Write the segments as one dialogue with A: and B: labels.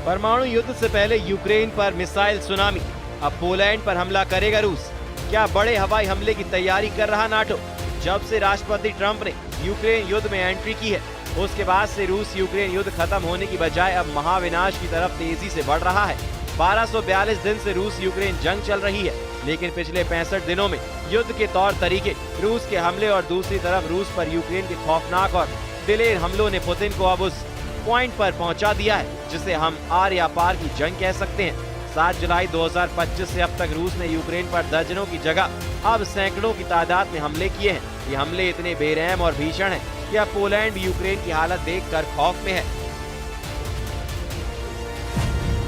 A: परमाणु युद्ध से पहले यूक्रेन पर मिसाइल सुनामी, अब पोलैंड पर हमला करेगा रूस। क्या बड़े हवाई हमले की तैयारी कर रहा नाटो? जब से राष्ट्रपति ट्रंप ने यूक्रेन युद्ध में एंट्री की है, उसके बाद से रूस यूक्रेन युद्ध खत्म होने की बजाय अब महाविनाश की तरफ तेजी से बढ़ रहा है। 1242 दिन से रूस यूक्रेन जंग चल रही है, लेकिन पिछले 65 दिनों में युद्ध के तौर तरीके, रूस के हमले और दूसरी तरफ रूस पर यूक्रेन के खौफनाक और दिलेर हमलों ने पुतिन को अब उस पॉइंट पर पहुंचा दिया है जिसे हम आर या पार की जंग कह सकते हैं। 7 जुलाई 2025 से अब तक रूस ने यूक्रेन पर दर्जनों की जगह अब सैकड़ों की तादाद में हमले किए हैं। ये हमले इतने बेरहम और भीषण हैं कि अब पोलैंड भी यूक्रेन की हालत देखकर खौफ में है।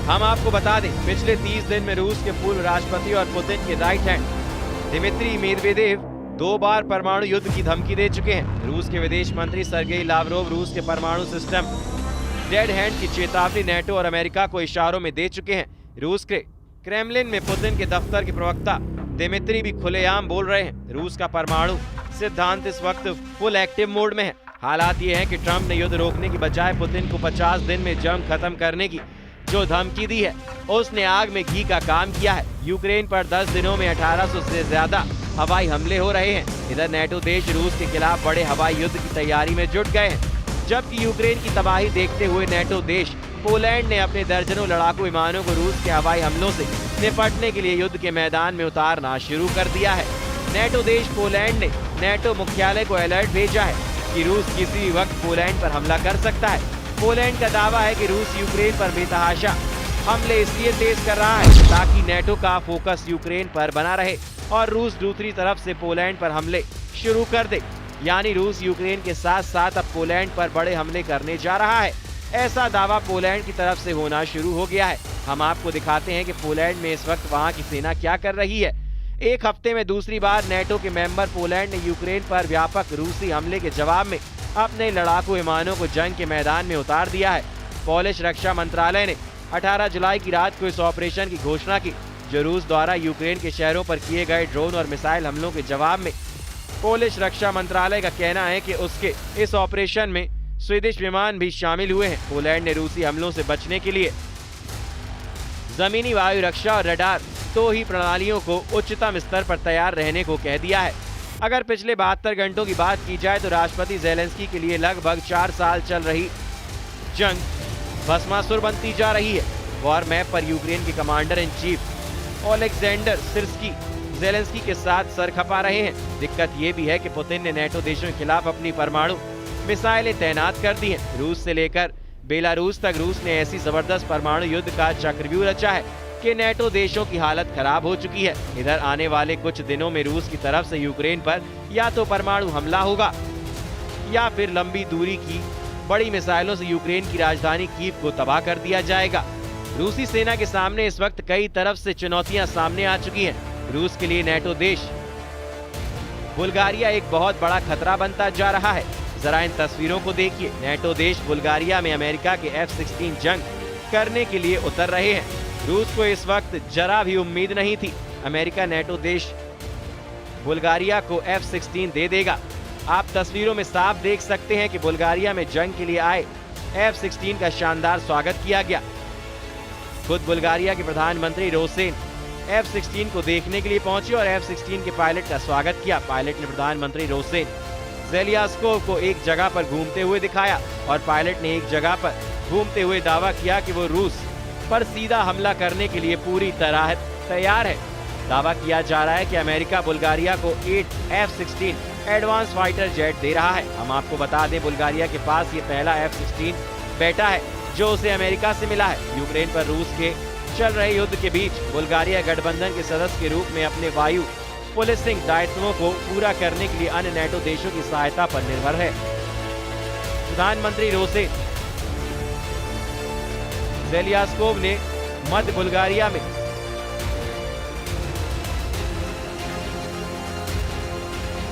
A: हम आपको बता दें, पिछले 30 दिन में रूस के पूर्व राष्ट्रपति और पुतिन के राइट हैंड दिमित्री मेदवेदेव 2 बार परमाणु युद्ध की धमकी दे चुके हैं। रूस के विदेश मंत्री सर्गेई लावरोव रूस के परमाणु सिस्टम डेड हैंड की चेतावनी नेटो और अमेरिका को इशारों में दे चुके हैं। रूस के क्रेमलिन में पुतिन के दफ्तर के प्रवक्ता दिमित्री भी खुलेआम बोल रहे हैं। रूस का परमाणु सिद्धांत इस वक्त फुल एक्टिव मोड में है। हालात ये हैं कि ट्रंप ने युद्ध रोकने की बजाय पुतिन को 50 दिन में जंग खत्म करने की जो धमकी दी है, उसने आग में घी का काम किया है। यूक्रेन पर 10 दिनों में 1800 से ज्यादा हवाई हमले हो रहे हैं। इधर नेटो देश रूस के खिलाफ बड़े हवाई युद्ध की तैयारी में जुट गए हैं। जबकि यूक्रेन की तबाही देखते हुए नेटो देश पोलैंड ने अपने दर्जनों लड़ाकू विमानों को रूस के हवाई हमलों से निपटने के लिए युद्ध के मैदान में उतारना शुरू कर दिया है। नेटो देश पोलैंड ने नेटो मुख्यालय को अलर्ट भेजा है कि रूस किसी भी वक्त पोलैंड पर हमला कर सकता है। पोलैंड का दावा है कि रूस यूक्रेन पर बेतहाशा हमले इसलिए तेज कर रहा है ताकि नेटो का फोकस यूक्रेन पर बना रहे और रूस दूसरी तरफ से पोलैंड पर हमले शुरू कर दे। यानी रूस यूक्रेन के साथ साथ अब पोलैंड पर बड़े हमले करने जा रहा है। ऐसा दावा पोलैंड की तरफ से होना शुरू हो गया है। हम आपको दिखाते हैं कि पोलैंड में इस वक्त वहां की सेना क्या कर रही है। एक हफ्ते में दूसरी बार नेटो के मेंबर पोलैंड ने यूक्रेन पर व्यापक रूसी हमले के जवाब में अपने लड़ाकू विमानों को जंग के मैदान में उतार दिया है। पोलिश रक्षा मंत्रालय ने 18 जुलाई की रात को इस ऑपरेशन की घोषणा की, जो रूस द्वारा यूक्रेन के शहरों पर किए गए ड्रोन और मिसाइल हमलों के जवाब में। पोलिश रक्षा मंत्रालय का कहना है कि उसके इस ऑपरेशन में स्वीडिश विमान भी शामिल हुए हैं। पोलैंड ने रूसी हमलों से बचने के लिए जमीनी वायु रक्षा और रडार तो ही प्रणालियों को उच्चतम स्तर पर तैयार रहने को कह दिया है। अगर पिछले 72 घंटों की बात की जाए तो राष्ट्रपति ज़ेलेंस्की के लिए लगभग 4 साल चल रही जंग भस्मासुर बनती जा रही है। वॉर मैप पर यूक्रेन के commander in chief Oleksandr Syrskyi Zelensky के साथ सर खपा रहे हैं। दिक्कत ये भी है कि पुतिन ने नेटो देशों के खिलाफ अपनी परमाणु मिसाइलें तैनात कर दी हैं। रूस से लेकर बेलारूस तक रूस ने ऐसी जबरदस्त परमाणु युद्ध का चक्रव्यूह रचा है कि नेटो देशों की हालत खराब हो चुकी है। इधर आने वाले कुछ दिनों में रूस की तरफ से यूक्रेन पर या तो परमाणु हमला होगा या फिर लंबी दूरी की बड़ी मिसाइलों से यूक्रेन की राजधानी कीव को तबाह कर दिया जाएगा। रूसी सेना के सामने इस वक्त कई तरफ से चुनौतियां सामने आ चुकी हैं। रूस के लिए नेटो देश बुल्गारिया एक बहुत बड़ा खतरा बनता जा रहा है। जरा इन तस्वीरों को देखिए। नेटो देश बुल्गारिया में अमेरिका के F-16 जंग करने के लिए उतर रहे हैं। रूस को इस वक्त जरा भी उम्मीद नहीं थी अमेरिका नेटो देश बुल्गारिया को F-16 दे देगा। आप तस्वीरों में साफ देख सकते हैं कि बुल्गारिया में जंग के लिए आए F-16 का शानदार स्वागत किया गया। खुद बुल्गारिया के प्रधानमंत्री रोसेन F-16 को देखने के लिए पहुंचे और F-16 के पायलट का स्वागत किया। पायलट ने प्रधानमंत्री रोसेन ज़ेलेंस्की को एक जगह पर घूमते हुए दिखाया और पायलट ने एक जगह पर घूमते हुए दावा किया कि वो रूस पर सीधा हमला करने के लिए पूरी तरह तैयार है। दावा किया जा रहा है कि अमेरिका बुल्गारिया को 8 F-16 एडवांस फाइटर जेट दे रहा है। हम आपको बता दें, बुल्गारिया के पास ये पहला F-16 बेटा है जो उसे अमेरिका से मिला है। यूक्रेन पर रूस के चल रहे युद्ध के बीच बुल्गारिया गठबंधन के सदस्य के रूप में अपने वायु पुलिसिंग दायित्वों को पूरा करने के लिए अन्य नेटो देशों की सहायता पर निर्भर है। प्रधानमंत्री रोसेन ज़ेलेंस्की ने मध्य बुल्गारिया में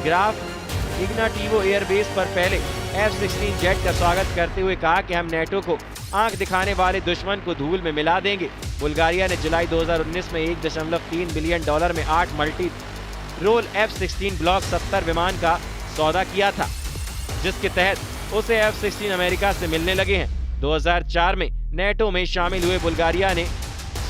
A: ग्राफ इग्नाटिवो एयरबेस पर पहले F-16 जेट का स्वागत करते हुए कहा कि हम नेटो को आंख दिखाने वाले दुश्मन को धूल में मिला देंगे। बुल्गारिया ने जुलाई 2019 में $1.3 बिलियन में 8 मल्टी रोल F-16 ब्लॉक 70 विमान का सौदा किया था, जिसके तहत उसे F-16 अमेरिका से मिलने लगे हैं। 2004 में नेटो में शामिल हुए बुल्गारिया ने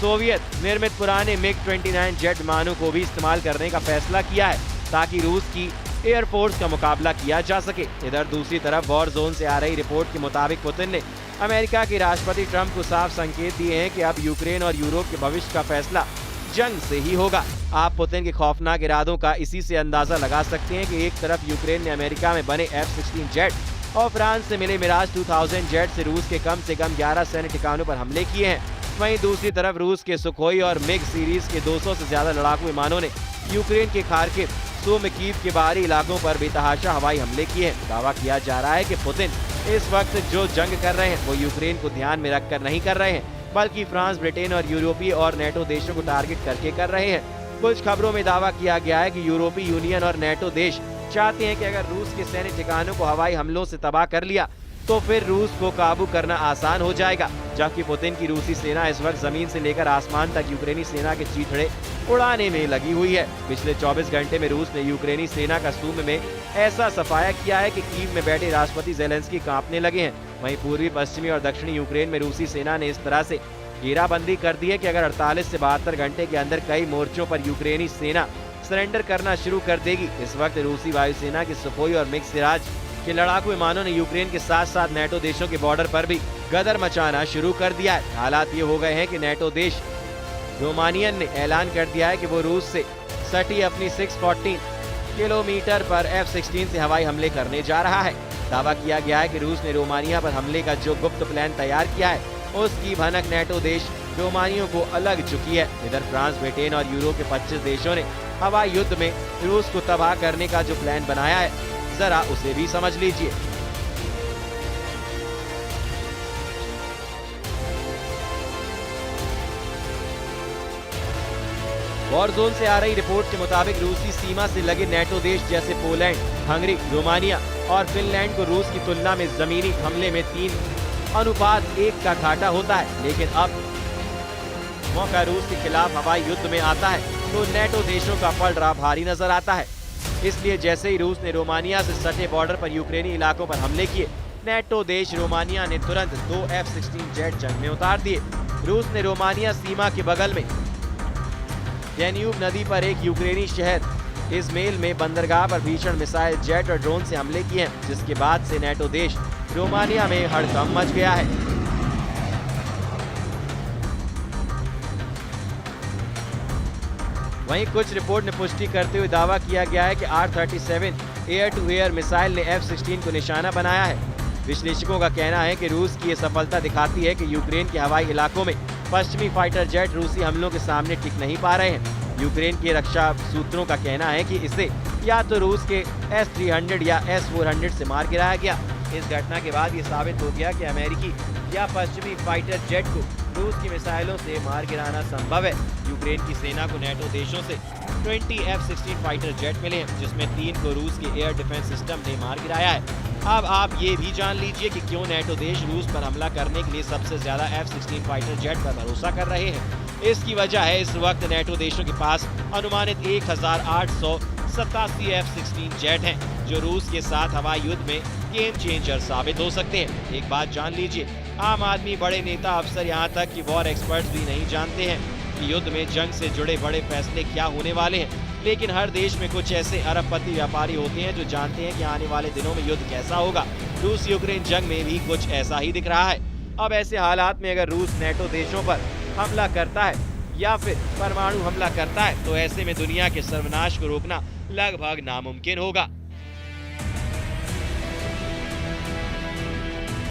A: सोवियत निर्मित पुराने मिग-29 जेट विमानों को भी इस्तेमाल करने का फैसला किया है ताकि रूस की एयरफोर्स का मुकाबला किया जा सके। इधर दूसरी तरफ वॉर जोन से आ रही रिपोर्ट के मुताबिक पुतिन ने अमेरिका के राष्ट्रपति ट्रंप को साफ संकेत दिए हैं कि अब यूक्रेन और यूरोप के भविष्य का फैसला जंग से ही होगा। आप पुतिन के खौफनाक इरादों का इसी से अंदाजा लगा सकते हैं कि एक तरफ यूक्रेन ने अमेरिका में बने F-16 जेट और फ्रांस से मिले मिराज 2000 जेट से रूस के कम 11 सैन्य ठिकानों पर हमले किए हैं। वहीं दूसरी तरफ रूस के सुखोई और मिग सीरीज के 200 से ज्यादा लड़ाकू विमानों ने यूक्रेन के खार्किव, सूमी, कीव के बाहरी इलाकों पर बेतहाशा हवाई हमले किए हैं। दावा किया जा रहा है कि पुतिन इस वक्त जो जंग कर रहे हैं वो यूक्रेन को ध्यान में रखकर नहीं कर रहे हैं, बल्कि फ्रांस, ब्रिटेन और यूरोपीय और नेटो देशों को टारगेट करके कर रहे हैं। कुछ खबरों में दावा किया गया है कि यूरोपीय यूनियन और नेटो देश चाहते हैं कि अगर रूस के सैन्य ठिकानों को हवाई हमलों से तबाह कर लिया तो फिर रूस को काबू करना आसान हो जाएगा। जबकि पुतिन की रूसी सेना इस वक्त जमीन से लेकर आसमान तक यूक्रेनी सेना के चीथड़े उड़ाने में लगी हुई है। पिछले 24 घंटे में रूस ने यूक्रेनी सेना का सूमी में ऐसा सफाया किया है कि कीव में बैठे राष्ट्रपति ज़ेलेंस्की कांपने लगे हैं। वहीं पूर्वी, पश्चिमी और दक्षिणी यूक्रेन में रूसी सेना ने इस तरह से घेराबंदी कर दी है कि अगर 48 से 72 घंटे के अंदर कई मोर्चों पर यूक्रेनी सेना सरेंडर करना शुरू कर देगी। इस वक्त रूसी वायुसेना की सुखोई और मिग सिराज के लड़ाकू विमानों ने यूक्रेन के साथ साथ नेटो देशों के बॉर्डर पर भी गदर मचाना शुरू कर दिया है। हालात ये हो गए हैं कि नेटो देश रोमानियन ने ऐलान कर दिया है कि वो रूस से सटी अपनी 614 किलोमीटर पर F-16 से हवाई हमले करने जा रहा है। दावा किया गया है कि रूस ने रोमानिया पर हमले का जो गुप्त प्लान तैयार किया है उसकी भनक नेटो देश रोमानियों को अलग चुकी है। इधर फ्रांस, ब्रिटेन और यूरोप के 25 देशों ने हवाई युद्ध में रूस को तबाह करने का जो प्लान बनाया है, जरा उसे भी समझ लीजिए। वॉर जोन से आ रही रिपोर्ट के मुताबिक रूसी सीमा से लगे नेटो देश जैसे पोलैंड, हंगरी, रोमानिया और फिनलैंड को रूस की तुलना में जमीनी हमले में 3:1 का घाटा होता है। लेकिन अब मौका रूस के खिलाफ हवाई युद्ध में आता है तो नेटो देशों का पलड़ा भारी नजर आता है। इसलिए जैसे ही रूस ने रोमानिया से सटे बॉर्डर पर यूक्रेनी इलाकों पर हमले किए, नेटो देश रोमानिया ने तुरंत 2 F-16 जेट जंग में उतार दिए। रूस ने रोमानिया सीमा के बगल में डैन्यूब नदी पर एक यूक्रेनी शहर इज़मेल में बंदरगाह पर भीषण मिसाइल, जेट और ड्रोन से हमले किए हैं, जिसके बाद से नेटो देश रोमानिया में हड़कंप मच गया है। वहीं कुछ रिपोर्ट ने पुष्टि करते हुए दावा किया गया है कि R-37 air to air missile ने F-16 को निशाना बनाया है। विश्लेषकों का कहना है कि रूस की ये सफलता दिखाती है कि यूक्रेन के हवाई इलाकों में पश्चिमी फाइटर जेट रूसी हमलों के सामने टिक नहीं पा रहे हैं। यूक्रेन के रक्षा सूत्रों का कहना है कि इसे या तो रूस के S-300 या S-400 से मार गिराया गया। इस घटना के बाद ये साबित हो गया कि अमेरिकी या पश्चिमी फाइटर जेट को रूस की मिसाइलों से मार गिराना संभव है। यूक्रेन की सेना को नेटो देशों से 20 F-16 फाइटर जेट मिले हैं, जिसमें 3 को रूस के एयर डिफेंस सिस्टम ने मार गिराया है। अब आप ये भी जान लीजिए कि क्यों नेटो देश रूस पर हमला करने के लिए सबसे ज्यादा F-16 फाइटर जेट पर भरोसा कर रहे हैं। इसकी वजह है इस वक्त नेटो देशों के पास अनुमानित 1887 F-16 जेट हैं, जो रूस के साथ हवाई युद्ध में गेम चेंजर साबित हो सकते हैं। एक बात जान लीजिए, आम आदमी, बड़े नेता, अफसर, यहाँ तक कि वॉर एक्सपर्ट्स भी नहीं जानते हैं कि युद्ध में जंग से जुड़े बड़े फैसले क्या होने वाले हैं। लेकिन हर देश में कुछ ऐसे अरबपति व्यापारी होते हैं जो जानते हैं कि आने वाले दिनों में युद्ध कैसा होगा। रूस यूक्रेन जंग में भी कुछ ऐसा ही दिख रहा है। अब ऐसे हालात में अगर रूस नेटो देशों पर हमला करता है या फिर परमाणु हमला करता है तो ऐसे में दुनिया के सर्वनाश को रोकना लगभग नामुमकिन होगा।